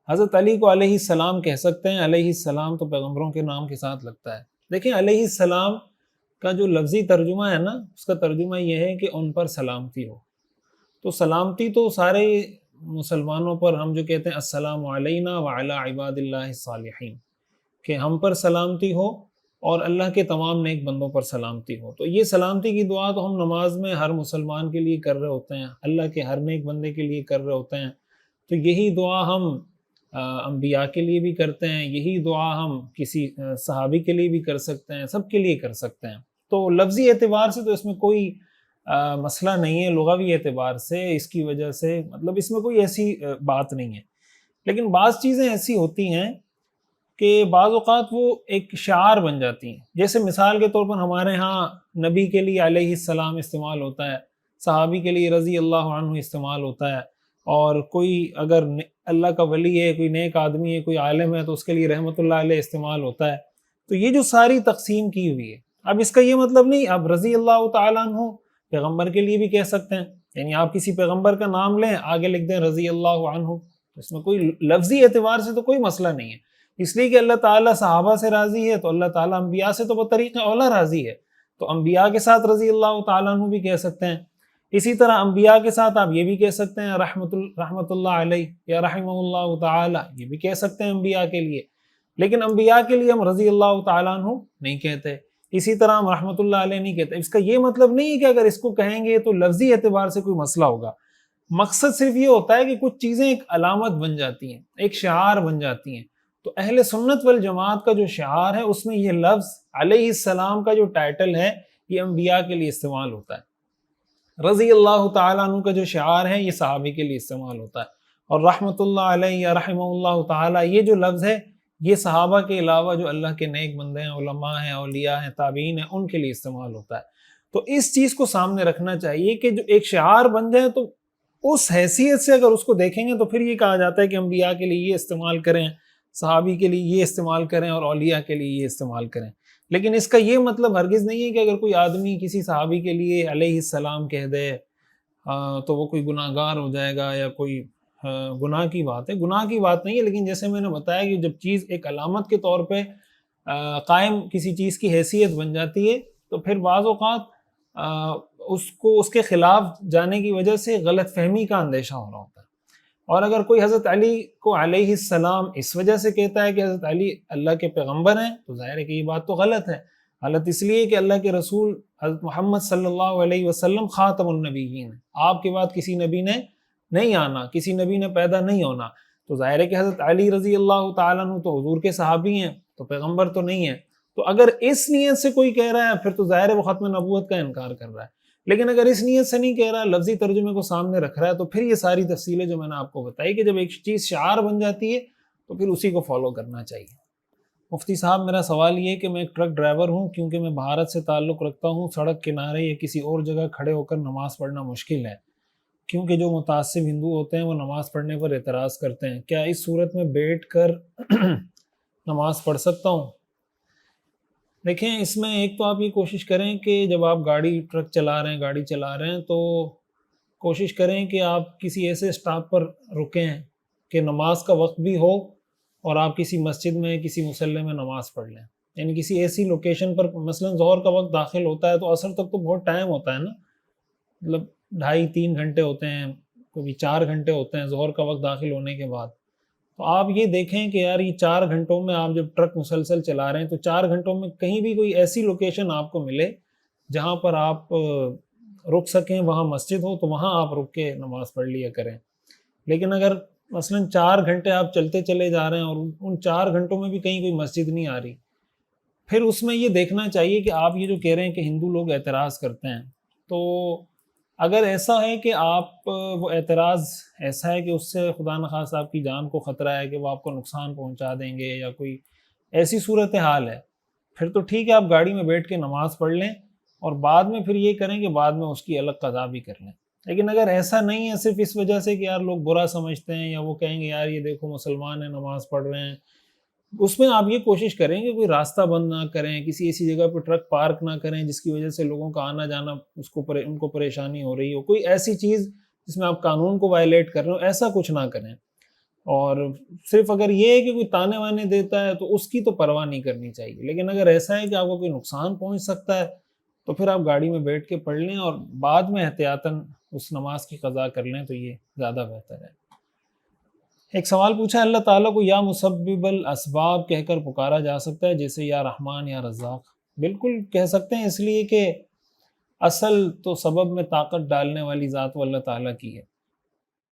حضرت علی کو علیہ السلام کہہ سکتے ہیں؟ علیہ السلام تو پیغمبروں کے نام کے ساتھ لگتا ہے۔ دیکھیں علیہ السلام کا جو لفظی ترجمہ ہے نا، اس کا ترجمہ یہ ہے کہ ان پر سلامتی ہو۔ تو سلامتی تو سارے مسلمانوں پر، ہم جو کہتے ہیں السلام علینا وعلی عباد اللہ الصالحین، کہ ہم پر سلامتی ہو اور اللہ کے تمام نیک بندوں پر سلامتی ہو۔ تو یہ سلامتی کی دعا تو ہم نماز میں ہر مسلمان کے لیے کر رہے ہوتے ہیں، اللہ کے ہر نیک بندے کے لیے کر رہے ہوتے ہیں۔ تو یہی دعا ہم انبیاء کے لیے بھی کرتے ہیں، یہی دعا ہم کسی صحابی کے لیے بھی کر سکتے ہیں، سب کے لیے کر سکتے ہیں۔ تو لفظی اعتبار سے تو اس میں کوئی مسئلہ نہیں ہے، لغوی اعتبار سے اس کی وجہ سے مطلب اس میں کوئی ایسی بات نہیں ہے۔ لیکن بعض چیزیں ایسی ہوتی ہیں کہ بعض اوقات وہ ایک شعار بن جاتی ہیں۔ جیسے مثال کے طور پر ہمارے ہاں نبی کے لیے علیہ السلام استعمال ہوتا ہے، صحابی کے لیے رضی اللہ عنہ استعمال ہوتا ہے، اور کوئی اگر اللہ کا ولی ہے، کوئی نیک آدمی ہے، کوئی عالم ہے، تو اس کے لیے رحمت اللہ علیہ استعمال ہوتا ہے۔ تو یہ جو ساری تقسیم کی ہوئی ہے، اب اس کا یہ مطلب نہیں اب رضی اللہ تعالیٰ عنہ پیغمبر کے لیے بھی کہہ سکتے ہیں، یعنی آپ کسی پیغمبر کا نام لیں، آگے لکھ دیں رضی اللہ عنہ، اس میں کوئی لفظی اعتبار سے تو کوئی مسئلہ نہیں ہے۔ اس لیے کہ اللہ تعالیٰ صحابہ سے راضی ہے، تو اللہ تعالیٰ انبیاء سے تو بطریق اولا راضی ہے، تو انبیاء کے ساتھ رضی اللہ تعالیٰ عنہ بھی کہہ سکتے ہیں۔ اسی طرح انبیاء کے ساتھ آپ یہ بھی کہہ سکتے ہیں رحمت اللہ علیہ یا رحمہ اللہ تعالیٰ، یہ بھی کہہ سکتے ہیں انبیاء کے لیے، لیکن انبیاء کے لیے ہم رضی اللہ تعالیٰ عنہ نہیں کہتے، اسی طرح ہم رحمت اللہ علیہ نہیں کہتے۔ اس کا یہ مطلب نہیں ہے کہ اگر اس کو کہیں گے تو لفظی اعتبار سے کوئی مسئلہ ہوگا۔ مقصد صرف یہ ہوتا ہے کہ کچھ چیزیں ایک علامت بن جاتی ہیں، ایک شعار بن جاتی ہیں۔ تو اہل سنت والجماعت کا جو شعار ہے، اس میں یہ لفظ علیہ السلام کا جو ٹائٹل ہے، یہ انبیاء کے لیے استعمال ہوتا ہے۔ رضی اللہ تعالیٰ عنہ کا جو شعار ہے، یہ صحابی کے لیے استعمال ہوتا ہے، اور رحمت اللہ علیہ یا رحمہ اللہ تعالیٰ، یہ جو لفظ ہے، یہ صحابہ کے علاوہ جو اللہ کے نیک بندے ہیں، علماء ہیں، اولیاء ہیں، تابعین ہیں، ان کے لیے استعمال ہوتا ہے۔ تو اس چیز کو سامنے رکھنا چاہیے کہ جو ایک شعار بن جائے، تو اس حیثیت سے اگر اس کو دیکھیں گے تو پھر یہ کہا جاتا ہے کہ انبیاء کے لیے یہ استعمال کریں، صحابی کے لیے یہ استعمال کریں، اور اولیاء کے لیے یہ استعمال کریں۔ لیکن اس کا یہ مطلب ہرگز نہیں ہے کہ اگر کوئی آدمی کسی صحابی کے لیے علیہ السلام کہہ دے تو وہ کوئی گناہ گار ہو جائے گا، یا کوئی گناہ کی بات ہے۔ گناہ کی بات نہیں ہے، لیکن جیسے میں نے بتایا کہ جب چیز ایک علامت کے طور پہ قائم کسی چیز کی حیثیت بن جاتی ہے، تو پھر بعض اوقات اس کو اس کے خلاف جانے کی وجہ سے غلط فہمی کا اندیشہ ہو رہا ہوتا ہے۔ اور اگر کوئی حضرت علی کو علیہ السلام اس وجہ سے کہتا ہے کہ حضرت علی اللہ کے پیغمبر ہیں، تو ظاہر ہے کہ یہ بات تو غلط ہے۔ غلط اس لیے کہ اللہ کے رسول حضرت محمد صلی اللہ علیہ وسلم خاتم النبیین ہیں، آپ کے بعد کسی نبی نے نہیں آنا، کسی نبی نے پیدا نہیں ہونا۔ تو ظاہر ہے کہ حضرت علی رضی اللہ تعالیٰ عنہ تو حضور کے صحابی ہیں، تو پیغمبر تو نہیں ہیں۔ تو اگر اس نیت سے کوئی کہہ رہا ہے، پھر تو ظاہر ہے وہ ختم نبوت کا انکار کر رہا ہے۔ لیکن اگر اس نیت سے نہیں کہہ رہا، لفظی ترجمے کو سامنے رکھ رہا ہے، تو پھر یہ ساری تفصیلیں جو میں نے آپ کو بتائی کہ جب ایک چیز شعار بن جاتی ہے تو پھر اسی کو فالو کرنا چاہیے۔ مفتی صاحب، میرا سوال یہ ہے کہ میں ایک ٹرک ڈرائیور ہوں، کیونکہ میں بھارت سے تعلق رکھتا ہوں، سڑک کنارے یا کسی اور جگہ کھڑے ہو کر نماز پڑھنا مشکل ہے، کیونکہ جو متعصب ہندو ہوتے ہیں وہ نماز پڑھنے پر اعتراض کرتے ہیں، کیا اس صورت میں بیٹھ کر نماز پڑھ سکتا ہوں؟ دیکھیں، اس میں ایک تو آپ یہ کوشش کریں کہ جب آپ ٹرک چلا رہے ہیں، گاڑی چلا رہے ہیں، تو کوشش کریں کہ آپ کسی ایسے اسٹاپ پر رکیں کہ نماز کا وقت بھی ہو، اور آپ کسی مسجد میں، کسی مصلی میں نماز پڑھ لیں، یعنی کسی ایسی لوکیشن پر، مثلا ظہر کا وقت داخل ہوتا ہے تو عصر تک تو بہت ٹائم ہوتا ہے نا، مطلب 2.5-3 گھنٹے ہوتے ہیں، کبھی 4 گھنٹے ہوتے ہیں ظہر کا وقت داخل ہونے کے بعد۔ تو آپ یہ دیکھیں کہ یار یہ 4 گھنٹوں میں آپ جب ٹرک مسلسل چلا رہے ہیں، تو 4 گھنٹوں میں کہیں بھی کوئی ایسی لوکیشن آپ کو ملے جہاں پر آپ رک سکیں، وہاں مسجد ہو، تو وہاں آپ رک کے نماز پڑھ لیا کریں۔ لیکن اگر مثلا 4 گھنٹے آپ چلتے چلے جا رہے ہیں اور ان 4 گھنٹوں میں بھی کہیں کوئی مسجد نہیں آ رہی، پھر اس میں یہ دیکھنا چاہیے کہ آپ یہ جو کہہ رہے ہیں کہ ہندو لوگ اعتراض کرتے ہیں، تو اگر ایسا ہے کہ آپ وہ اعتراض ایسا ہے کہ اس سے خدا نخواستہ آپ کی جان کو خطرہ ہے کہ وہ آپ کو نقصان پہنچا دیں گے، یا کوئی ایسی صورتحال ہے، پھر تو ٹھیک ہے، آپ گاڑی میں بیٹھ کے نماز پڑھ لیں، اور بعد میں پھر یہ کریں کہ بعد میں اس کی الگ قضا بھی کر لیں۔ لیکن اگر ایسا نہیں ہے، صرف اس وجہ سے کہ یار لوگ برا سمجھتے ہیں، یا وہ کہیں گے یار یہ دیکھو مسلمان ہیں نماز پڑھ رہے ہیں، اس میں آپ یہ کوشش کریں کہ کوئی راستہ بند نہ کریں، کسی ایسی جگہ پہ ٹرک پارک نہ کریں جس کی وجہ سے لوگوں کا آنا جانا ان کو پریشانی ہو رہی ہو، کوئی ایسی چیز جس میں آپ قانون کو وائلیٹ کر رہے ہو، ایسا کچھ نہ کریں۔ اور صرف اگر یہ ہے کہ کوئی تانے وانے دیتا ہے تو اس کی تو پرواہ نہیں کرنی چاہیے، لیکن اگر ایسا ہے کہ آپ کو کوئی نقصان پہنچ سکتا ہے تو پھر آپ گاڑی میں بیٹھ کے پڑھ لیں اور بعد میں احتیاطاً اس نماز کی قضا کر لیں تو یہ زیادہ بہتر ہے۔ ایک سوال پوچھا ہے، اللہ تعالیٰ کو یا مسبب الاسباب کہہ کر پکارا جا سکتا ہے جیسے یا رحمان یا رزاق؟ بالکل کہہ سکتے ہیں، اس لیے کہ اصل تو سبب میں طاقت ڈالنے والی ذات وہ اللہ تعالیٰ کی ہے۔